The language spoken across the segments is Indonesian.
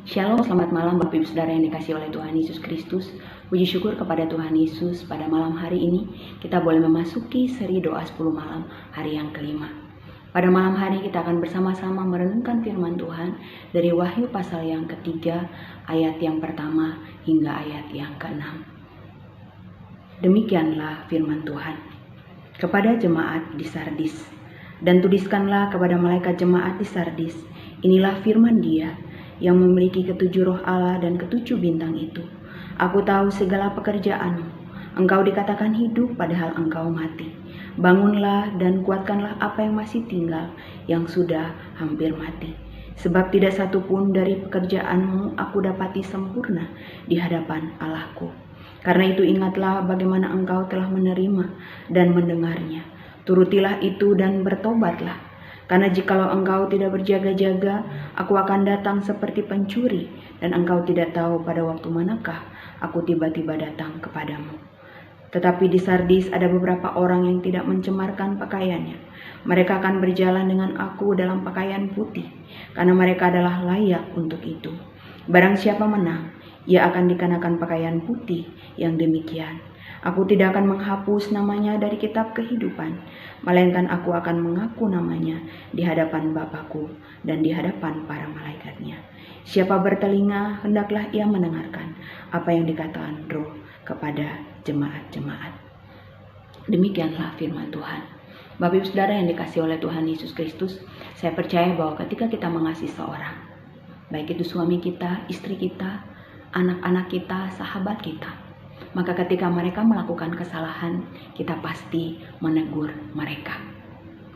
Shalom, selamat malam Bapak Ibu Saudara yang dikasihi oleh Tuhan Yesus Kristus. Puji syukur kepada Tuhan Yesus, pada malam hari ini kita boleh memasuki seri doa 10 malam hari yang kelima. Pada malam hari kita akan bersama-sama merenungkan firman Tuhan dari Wahyu pasal yang ketiga, ayat yang pertama hingga ayat yang keenam. Demikianlah firman Tuhan kepada jemaat di Sardis. Dan tuliskanlah kepada malaikat jemaat di Sardis, inilah firman Dia yang memiliki ketujuh roh Allah dan ketujuh bintang itu. Aku tahu segala pekerjaanmu. Engkau dikatakan hidup padahal engkau mati. Bangunlah dan kuatkanlah apa yang masih tinggal, yang sudah hampir mati. Sebab tidak satu pun dari pekerjaanmu aku dapati sempurna di hadapan Allahku. Karena itu ingatlah bagaimana engkau telah menerima dan mendengarnya. Turutilah itu dan bertobatlah. Karena jikalau engkau tidak berjaga-jaga, aku akan datang seperti pencuri, dan engkau tidak tahu pada waktu manakah aku tiba-tiba datang kepadamu. Tetapi di Sardis ada beberapa orang yang tidak mencemarkan pakaiannya. Mereka akan berjalan dengan aku dalam pakaian putih, karena mereka adalah layak untuk itu. Barang siapa menang, ia akan dikenakan pakaian putih yang demikian. Aku tidak akan menghapus namanya dari kitab kehidupan, melainkan aku akan mengaku namanya di hadapan Bapa-Ku dan di hadapan para malaikatnya. Siapa bertelinga, hendaklah ia mendengarkan apa yang dikatakan Roh kepada jemaat-jemaat. Demikianlah firman Tuhan. Bapak Ibu Saudara yang dikasihi oleh Tuhan Yesus Kristus, saya percaya bahwa ketika kita mengasihi seorang, baik itu suami kita, istri kita, anak-anak kita, sahabat kita, maka ketika mereka melakukan kesalahan, kita pasti menegur mereka.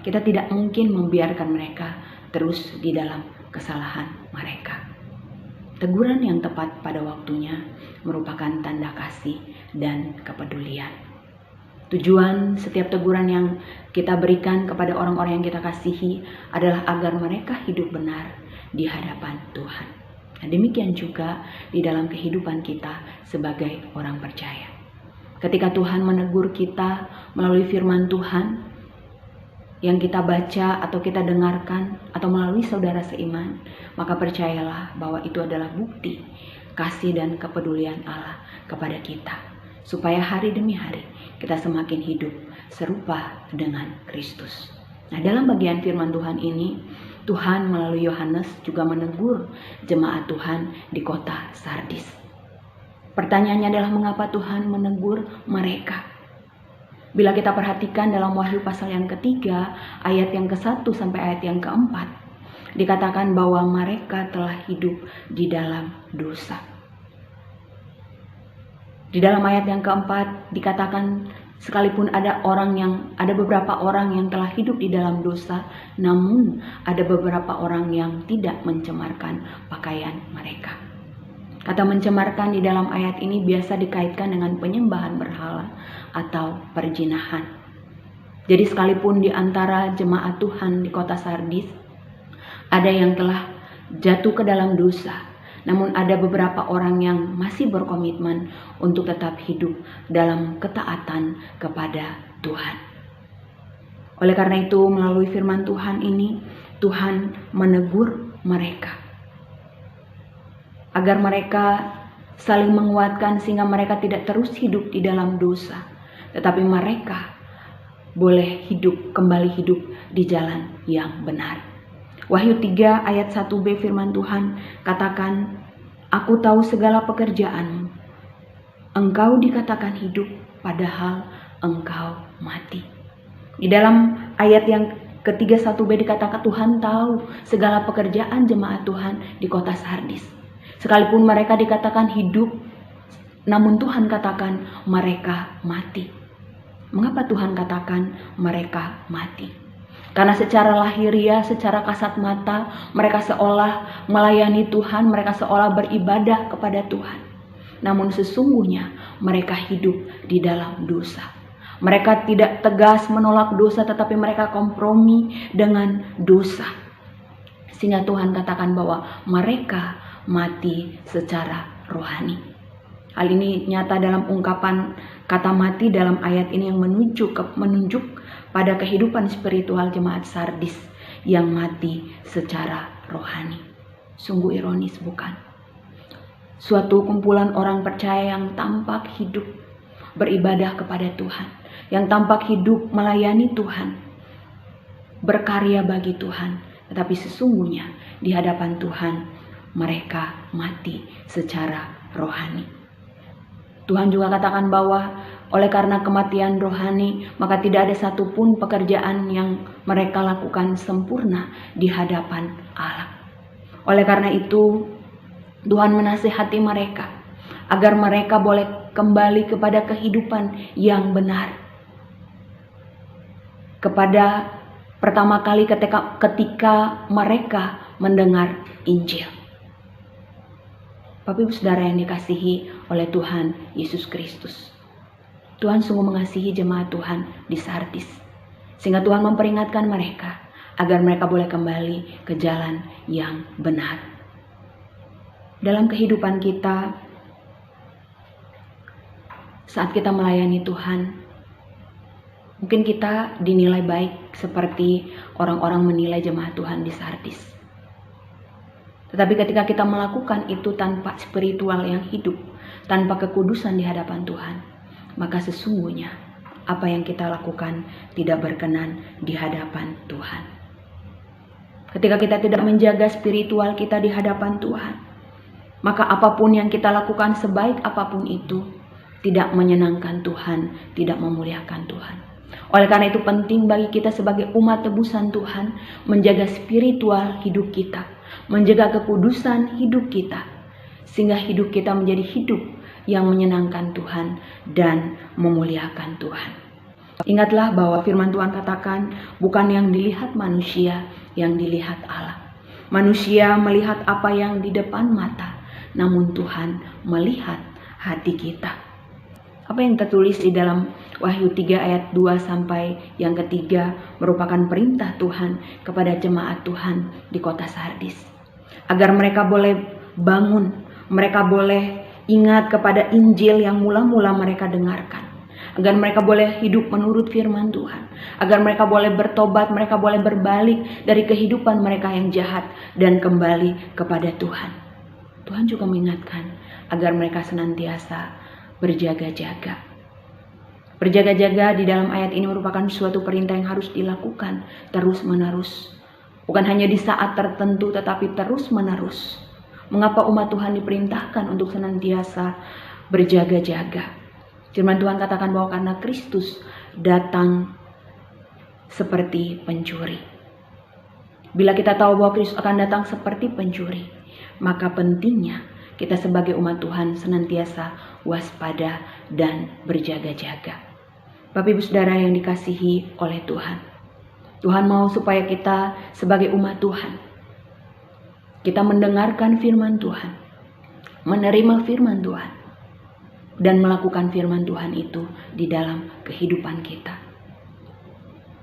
Kita tidak mungkin membiarkan mereka terus di dalam kesalahan mereka. Teguran yang tepat pada waktunya merupakan tanda kasih dan kepedulian. Tujuan setiap teguran yang kita berikan kepada orang-orang yang kita kasihi adalah agar mereka hidup benar di hadapan Tuhan. Nah, demikian juga di dalam kehidupan kita sebagai orang percaya. Ketika Tuhan menegur kita melalui firman Tuhan yang kita baca atau kita dengarkan atau melalui saudara seiman, maka percayalah bahwa itu adalah bukti kasih dan kepedulian Allah kepada kita, supaya hari demi hari kita semakin hidup serupa dengan Kristus. Nah, dalam bagian firman Tuhan ini, Tuhan melalui Yohanes juga menegur jemaat Tuhan di kota Sardis. Pertanyaannya adalah mengapa Tuhan menegur mereka? Bila kita perhatikan dalam Wahyu pasal yang ketiga, ayat yang ke-1 sampai ayat yang ke-4, dikatakan bahwa mereka telah hidup di dalam dosa. Di dalam ayat yang ke-4 dikatakan sekalipun ada beberapa orang yang telah hidup di dalam dosa, namun ada beberapa orang yang tidak mencemarkan pakaian mereka. Kata mencemarkan di dalam ayat ini biasa dikaitkan dengan penyembahan berhala atau perzinahan. Jadi sekalipun di antara jemaat Tuhan di kota Sardis ada yang telah jatuh ke dalam dosa, namun ada beberapa orang yang masih berkomitmen untuk tetap hidup dalam ketaatan kepada Tuhan. Oleh karena itu, melalui firman Tuhan ini, Tuhan menegur mereka agar mereka saling menguatkan sehingga mereka tidak terus hidup di dalam dosa, tetapi mereka boleh kembali hidup di jalan yang benar. Wahyu 3 ayat 1b firman Tuhan katakan, aku tahu segala pekerjaanmu. Engkau dikatakan hidup padahal engkau mati. Di dalam ayat yang ketiga 1b dikatakan Tuhan tahu segala pekerjaan jemaat Tuhan di kota Sardis. Sekalipun mereka dikatakan hidup, namun Tuhan katakan mereka mati. Mengapa Tuhan katakan mereka mati? Karena secara lahiriah, secara kasat mata, mereka seolah melayani Tuhan, mereka seolah beribadah kepada Tuhan. Namun sesungguhnya mereka hidup di dalam dosa. Mereka tidak tegas menolak dosa, tetapi mereka kompromi dengan dosa. Sehingga Tuhan katakan bahwa mereka mati secara rohani. Hal ini nyata dalam ungkapan kata mati dalam ayat ini yang menunjuk pada kehidupan spiritual jemaat Sardis yang mati secara rohani. Sungguh ironis, bukan? suatu kumpulan orang percaya yang tampak hidup beribadah kepada Tuhan, yang tampak hidup melayani Tuhan, berkarya bagi Tuhan, tetapi sesungguhnya di hadapan Tuhan mereka mati secara rohani. Tuhan juga katakan bahwa oleh karena kematian rohani, maka tidak ada satupun pekerjaan yang mereka lakukan sempurna di hadapan Allah. Oleh karena itu, Tuhan menasihati mereka agar mereka boleh kembali kepada kehidupan yang benar. Kepada pertama kali ketika mereka mendengar Injil. Bapak Ibu Saudara yang dikasihi oleh Tuhan Yesus Kristus, Tuhan sungguh mengasihi jemaat Tuhan di Sardis, sehingga Tuhan memperingatkan mereka agar mereka boleh kembali ke jalan yang benar. Dalam kehidupan kita, saat kita melayani Tuhan, mungkin kita dinilai baik seperti orang-orang menilai jemaat Tuhan di Sardis. Tetapi ketika kita melakukan itu tanpa spiritual yang hidup, tanpa kekudusan di hadapan Tuhan, maka sesungguhnya apa yang kita lakukan tidak berkenan di hadapan Tuhan. Ketika kita tidak menjaga spiritual kita di hadapan Tuhan, maka apapun yang kita lakukan, sebaik apapun itu, tidak menyenangkan Tuhan, tidak memuliakan Tuhan. Oleh karena itu penting bagi kita sebagai umat tebusan Tuhan menjaga spiritual hidup kita, menjaga kekudusan hidup kita, sehingga hidup kita menjadi hidup yang menyenangkan Tuhan dan memuliakan Tuhan. Ingatlah bahwa firman Tuhan katakan, bukan yang dilihat manusia, yang dilihat Allah. Manusia melihat apa yang di depan mata, namun Tuhan melihat hati kita. Apa yang tertulis di dalam Wahyu 3 ayat 2 sampai yang ketiga merupakan perintah Tuhan kepada jemaat Tuhan di kota Sardis. Agar mereka boleh bangun, mereka boleh ingat kepada Injil yang mula-mula mereka dengarkan. Agar mereka boleh hidup menurut firman Tuhan. Agar mereka boleh bertobat, mereka boleh berbalik dari kehidupan mereka yang jahat dan kembali kepada Tuhan. Tuhan juga mengingatkan agar mereka senantiasa berjaga-jaga. Berjaga-jaga di dalam ayat ini merupakan suatu perintah yang harus dilakukan terus-menerus. Bukan hanya di saat tertentu tetapi terus-menerus. Mengapa umat Tuhan diperintahkan untuk senantiasa berjaga-jaga? Firman Tuhan katakan bahwa karena Kristus datang seperti pencuri. Bila kita tahu bahwa Kristus akan datang seperti pencuri, maka pentingnya kita sebagai umat Tuhan senantiasa waspada dan berjaga-jaga. Bapak Ibu Saudara yang dikasihi oleh Tuhan, Tuhan mau supaya kita sebagai umat Tuhan, kita mendengarkan firman Tuhan, menerima firman Tuhan, dan melakukan firman Tuhan itu di dalam kehidupan kita.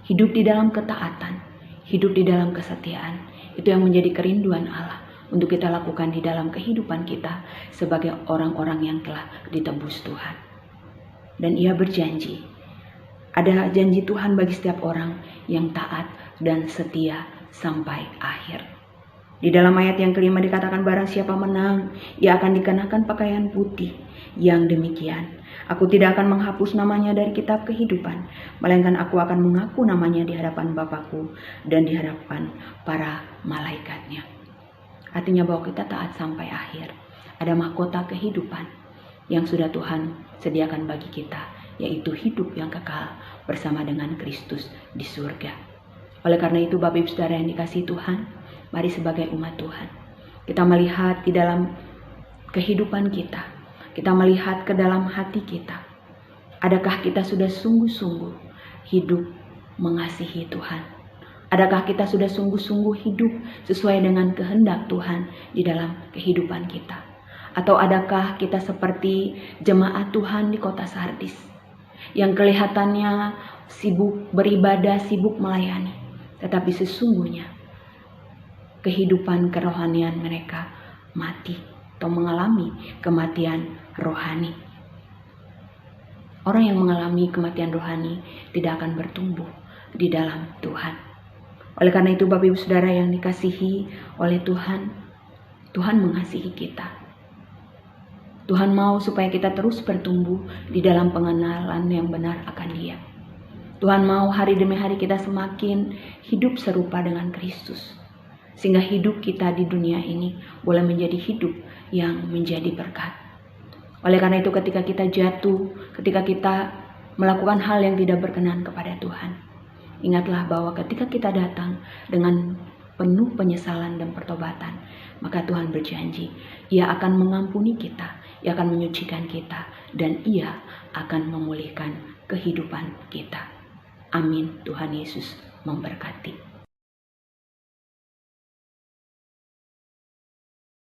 Hidup di dalam ketaatan, hidup di dalam kesetiaan, itu yang menjadi kerinduan Allah untuk kita lakukan di dalam kehidupan kita sebagai orang-orang yang telah ditebus Tuhan. Dan Ia berjanji, ada janji Tuhan bagi setiap orang yang taat dan setia sampai akhir. Di dalam ayat yang kelima dikatakan, barang siapa menang, ia akan dikenakan pakaian putih yang demikian. Aku tidak akan menghapus namanya dari kitab kehidupan, melainkan aku akan mengaku namanya di hadapan Bapakku dan di hadapan para malaikatnya. Artinya bahwa kita taat sampai akhir. Ada mahkota kehidupan yang sudah Tuhan sediakan bagi kita, yaitu hidup yang kekal bersama dengan Kristus di surga. Oleh karena itu Bapak Ibu Saudara yang dikasihi Tuhan, mari sebagai umat Tuhan, kita melihat di dalam kehidupan kita, kita melihat ke dalam hati kita. Adakah kita sudah sungguh-sungguh hidup mengasihi Tuhan? Adakah kita sudah sungguh-sungguh hidup sesuai dengan kehendak Tuhan di dalam kehidupan kita? Atau adakah kita seperti jemaat Tuhan di kota Sardis yang kelihatannya sibuk beribadah, sibuk melayani, tetapi sesungguhnya kehidupan kerohanian mereka mati atau mengalami kematian rohani. Orang yang mengalami kematian rohani tidak akan bertumbuh di dalam Tuhan. Oleh karena itu Bapak Ibu Saudara yang dikasihi oleh Tuhan, Tuhan mengasihi kita. Tuhan mau supaya kita terus bertumbuh di dalam pengenalan yang benar akan Dia. Tuhan mau hari demi hari kita semakin hidup serupa dengan Kristus. Sehingga hidup kita di dunia ini boleh menjadi hidup yang menjadi berkat. Oleh karena itu ketika kita jatuh, ketika kita melakukan hal yang tidak berkenan kepada Tuhan, ingatlah bahwa ketika kita datang dengan penuh penyesalan dan pertobatan, maka Tuhan berjanji, Ia akan mengampuni kita, Ia akan menyucikan kita, dan Ia akan memulihkan kehidupan kita. Amin. Tuhan Yesus memberkati.